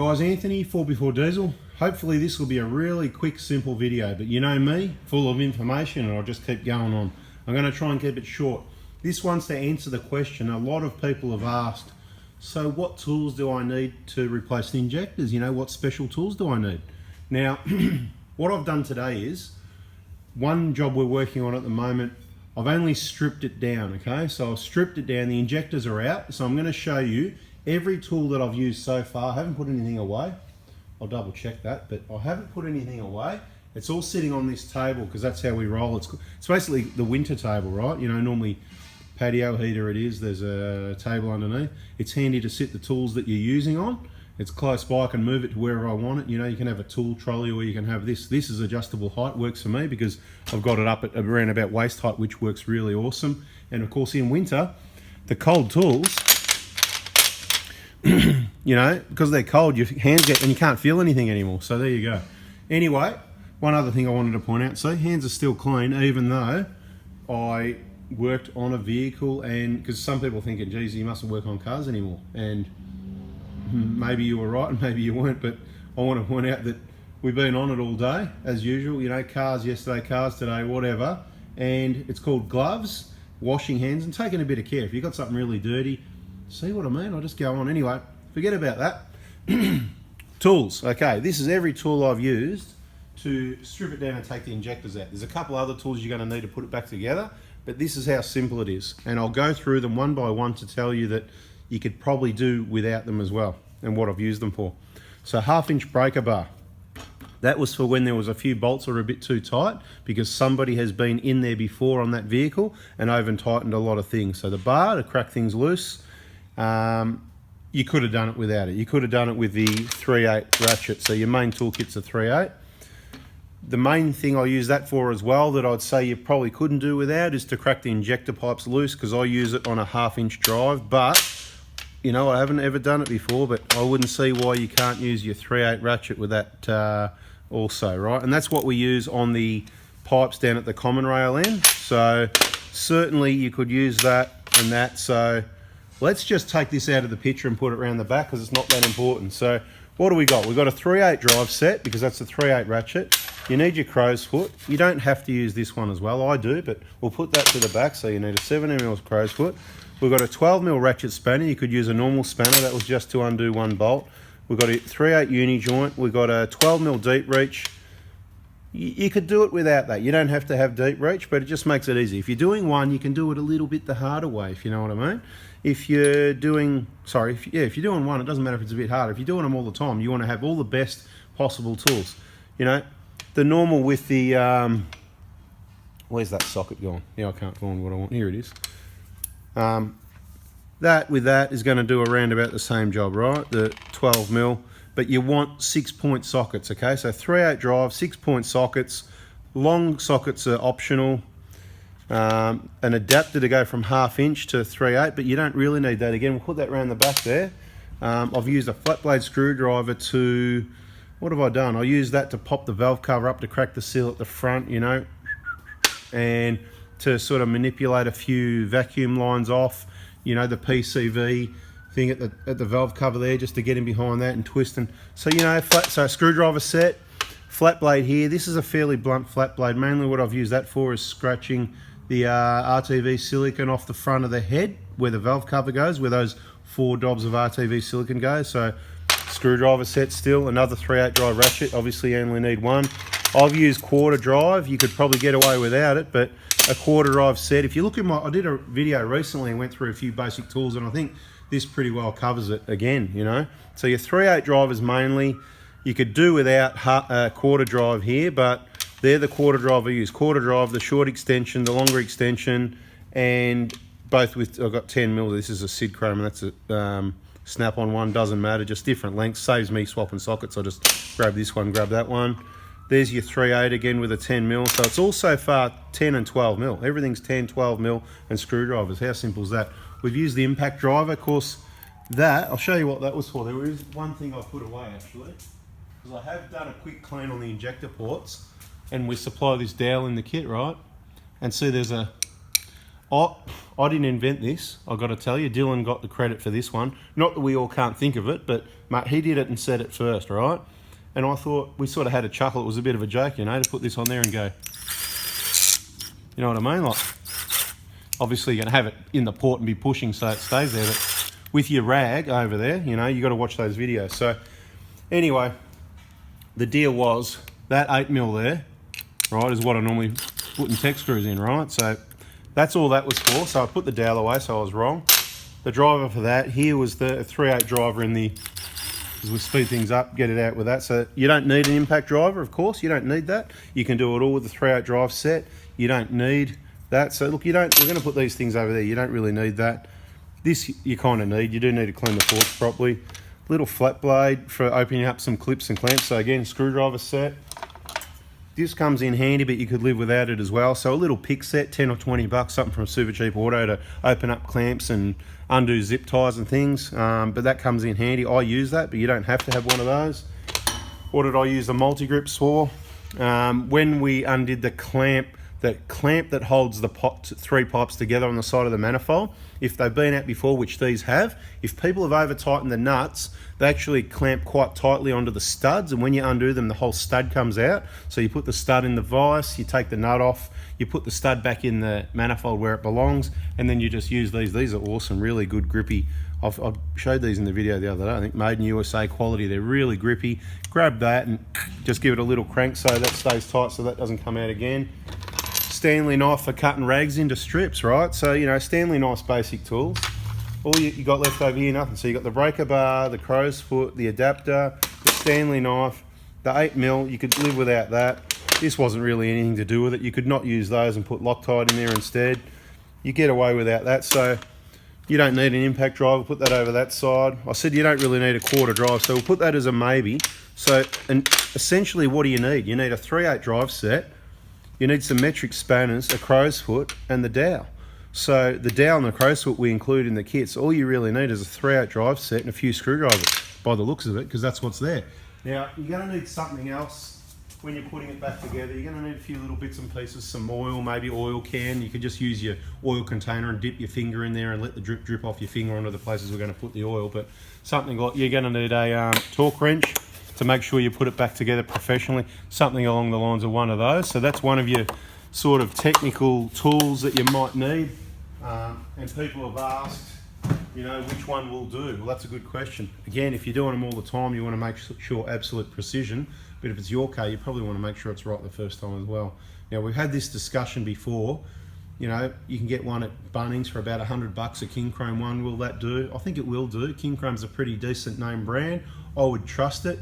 Guys, Anthony, 4x4 Diesel. Hopefully this will be a really quick, simple video, but you know me, full of information, and I'll just keep going on. I'm going to try and keep it short. This one's to answer the question a lot of people have asked, so what tools do I need to replace the injectors? You know, what special tools do I need? Now, what I've done today is, one job we're working on at the moment, I've only stripped it down, okay? So I've stripped it down, the injectors are out, so I'm going to show you every tool that I've used so far. I haven't put anything away. I'll double check that, but I haven't put anything away. It's all sitting on this table because that's how we roll. It's basically the winter table, right? You know, normally patio heater it is. There's a table underneath. It's handy to sit the tools that you're using on. It's close by. I can move it to wherever I want it. You know, you can have a tool trolley or you can have this. This is adjustable height. Works for me because I've got it up at around about waist height, which works really awesome. And of course in winter, the cold tools, you know, because they're cold, your hands get, and you can't feel anything anymore. So there you go. Anyway, one other thing I wanted to point out. See, hands are still clean, even though I worked on a vehicle, and because some people thinking, geez, you mustn't work on cars anymore. And maybe you were right and maybe you weren't, but I want to point out that we've been on it all day, as usual. You know, cars yesterday, cars today, whatever. And it's called gloves, washing hands, and taking a bit of care. If you've got something really dirty, see what I mean? I'll just go on. Anyway, forget about that. Tools. Okay, this is every tool I've used to strip it down and take the injectors out. There's a couple other tools you're going to need to put it back together, but this is how simple it is. And I'll go through them one by one to tell you that you could probably do without them as well, and what I've used them for. So 1/2-inch breaker bar. That was for when there was a few bolts that were a bit too tight, because somebody has been in there before on that vehicle and over tightened a lot of things. So the bar to crack things loose, you could have done it without it. You could have done it with the 3/8 ratchet. So your main toolkit's a 3/8. The main thing I use that for as well, that I'd say you probably couldn't do without, is to crack the injector pipes loose, because I use it on a 1/2-inch drive. But you know, I haven't ever done it before, but I wouldn't see why you can't use your 3/8 ratchet with that also, right? And that's what we use on the pipes down at the common rail end. So certainly you could use that and that. So let's just take this out of the picture and put it around the back, because it's not that important. So what do we got? We've got a 3/8 drive set, because that's a 3/8 ratchet. You need your crow's foot. You don't have to use this one as well. I do, but we'll put that to the back. So you need a 7mm crow's foot. We've got a 12mm ratchet spanner. You could use a normal spanner. That was just to undo one bolt. We've got a 3/8 uni joint. We've got a 12mm deep reach. You could do it without that. You don't have to have deep reach, but it just makes it easy. If you're doing one, you can do it a little bit the harder way, if you know what I mean. If you're doing, if you're doing one, it doesn't matter if it's a bit harder. If you're doing them all the time, you want to have all the best possible tools. You know, the normal with the, where's that socket going? Yeah, I can't find what I want. Here it is. That with that is going to do around about the same job, right? The 12mm, but you want 6-point sockets, okay? So 3/8 drive, 6-point sockets. Long sockets are optional. An adapter to go from 1/2-inch to 3/8, but you don't really need that. Again, we'll put that around the back there. I've used a flat blade screwdriver to, what have I done? I used that to pop the valve cover up to crack the seal at the front, you know, and to sort of manipulate a few vacuum lines off, you know, the PCV thing at the valve cover there, just to get in behind that and twist. And so, you know, so screwdriver set, flat blade here. This is a fairly blunt flat blade. Mainly what I've used that for is scratching the RTV silicon off the front of the head where the valve cover goes, where those 4 dobs of RTV silicon go. So screwdriver set still, another 3/8 drive ratchet. Obviously you only need one. I've used quarter drive. You could probably get away without it, but a quarter drive set. If you look at I did a video recently and went through a few basic tools, and I think this pretty well covers it again, you know. So your 3/8 drive is mainly, you could do without quarter drive here, but they're the quarter drive I use. Quarter drive, the short extension, the longer extension, and both with, I've got 10mm. This is a Sid Chrome, and that's a snap-on one. Doesn't matter, just different lengths. Saves me swapping sockets. I just grab this one, grab that one. There's your 3/8 again with a 10mm. So it's all so far 10 and 12mm. Everything's 10, 12mm and screwdrivers. How simple is that? We've used the impact driver. Of course, that, I'll show you what that was for. There is one thing I put away actually, because I have done a quick clean on the injector ports, and we supply this dowel in the kit, right? And see there's a, I didn't invent this, I've got to tell you. Dylan got the credit for this one. Not that we all can't think of it, but mate, he did it and said it first, right? And I thought, we sort of had a chuckle. It was a bit of a joke, you know, to put this on there and go, you know what I mean? Like, obviously you're going to have it in the port and be pushing so it stays there, but with your rag over there, you know, you got to watch those videos. So anyway, the deal was that 8mm there, right, is what I normally put in tech screws in, right? So that's all that was for. So I put the dowel away, so I was wrong. The driver for that here was the 3/8 driver in the, as we speed things up, get it out with that. So you don't need an impact driver, of course, you don't need that. You can do it all with the 3/8 drive set. You don't need that. So look, we're going to put these things over there. You don't really need that. This you kind of need. You do need to clean the forks properly. Little flat blade for opening up some clips and clamps. So again, screwdriver set. This comes in handy, but you could live without it as well. So a little pick set, 10 or 20 bucks, something from Super Cheap Auto to open up clamps and undo zip ties and things. But that comes in handy. I use that, but you don't have to have one of those. What did I use the multi-grips for? When we undid the clamp that holds the 3 pipes together on the side of the manifold, if they've been out before, which these have, if people have over tightened the nuts, they actually clamp quite tightly onto the studs, and when you undo them, the whole stud comes out. So you put the stud in the vise, you take the nut off, you put the stud back in the manifold where it belongs, and then you just use these. These are awesome, really good grippy. I've showed these in the video the other day. I think made in USA quality. They're really grippy. Grab that and just give it a little crank so that stays tight, so that doesn't come out again. Stanley knife for cutting rags into strips, right? So, you know, Stanley knife's basic tools. All you got left over here, nothing. So you got the breaker bar, the crow's foot, the adapter, the Stanley knife, the 8mm. You could live without that. This wasn't really anything to do with it. You could not use those and put Loctite in there instead. You get away without that. So you don't need an impact driver. Put that over that side. I said you don't really need a quarter drive, so we'll put that as a maybe. So, and essentially, what do you need? You need a 3/8 drive set. You need some metric spanners, a crow's foot, and the dowel. So the dowel and the crow's foot we include in the kit. So all you really need is a 3/8 drive set and a few screwdrivers, by the looks of it, because that's what's there. Now, you're going to need something else when you're putting it back together. You're going to need a few little bits and pieces, some oil, maybe oil can. You could just use your oil container and dip your finger in there and let the drip off your finger onto the places we're going to put the oil. But something like, you're going to need a torque wrench to make sure you put it back together professionally, something along the lines of one of those. So that's one of your sort of technical tools that you might need. And people have asked, you know, which one will do? Well, that's a good question. Again, if you're doing them all the time, you want to make sure absolute precision. But if it's your car, you probably want to make sure it's right the first time as well. Now, we've had this discussion before. You know, you can get one at Bunnings for about 100 bucks, a King Chrome one. Will that do? I think it will do. King Chrome's a pretty decent name brand. I would trust it.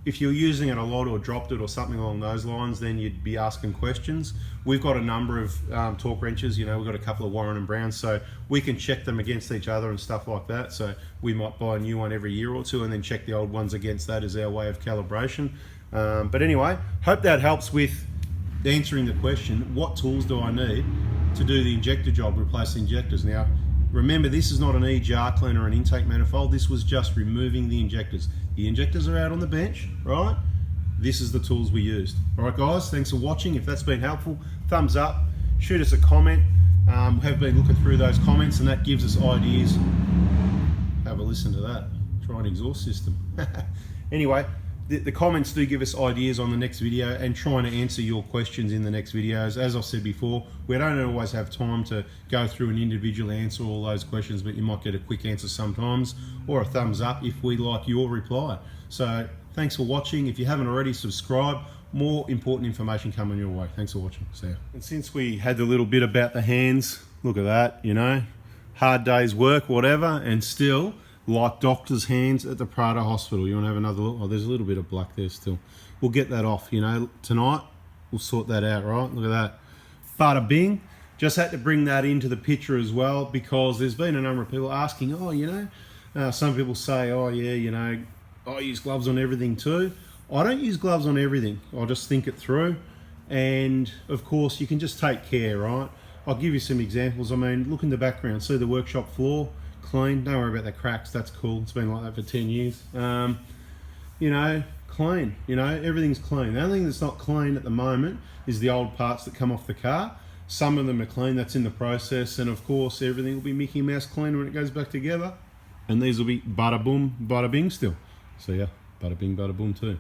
If you're using it a lot or dropped it or something along those lines, then you'd be asking questions. We've got a number of torque wrenches. You know, we've got a couple of Warren and Browns, so we can check them against each other and stuff like that. So we might buy a new one every year or two and then check the old ones against that as our way of calibration. But anyway, hope that helps with answering the question, what tools do I need to do the injector job, replace the injectors? Now, remember, this is not an e-jar cleaner or an intake manifold. This was just removing the injectors. The injectors are out on the bench, right? This is the tools we used. All right, guys, thanks for watching. If that's been helpful, thumbs up, shoot us a comment. We have been looking through those comments, and that gives us ideas. Have a listen to that. Try an exhaust system. Anyway, the comments do give us ideas on the next video and trying to answer your questions in the next videos. As I've said before, we don't always have time to go through and individually answer all those questions, but you might get a quick answer sometimes, or a thumbs up if we like your reply. So thanks for watching. If you haven't already, subscribe. More important information coming your way. Thanks for watching. See ya. And since we had the little bit about the hands, look at that, you know, hard day's work, whatever, and still, like doctors' hands at the Prado Hospital. You want to have another look? Oh, there's a little bit of black there still. We'll get that off, you know, tonight. We'll sort that out, right? Look at that. Bada bing. Just had to bring that into the picture as well, because there's been a number of people asking, oh, you know, some people say, oh, yeah, you know, I use gloves on everything too. I don't use gloves on everything. I'll just think it through. And, of course, you can just take care, right? I'll give you some examples. I mean, look in the background. See the workshop floor? Clean. Don't worry about the cracks. That's cool. It's been like that for 10 years. You know, clean. You know, everything's clean. The only thing that's not clean at the moment is the old parts that come off the car. Some of them are clean, that's in the process, and of course everything will be Mickey Mouse clean when it goes back together. And these will be bada boom, bada bing still. So yeah, bada bing, bada boom too.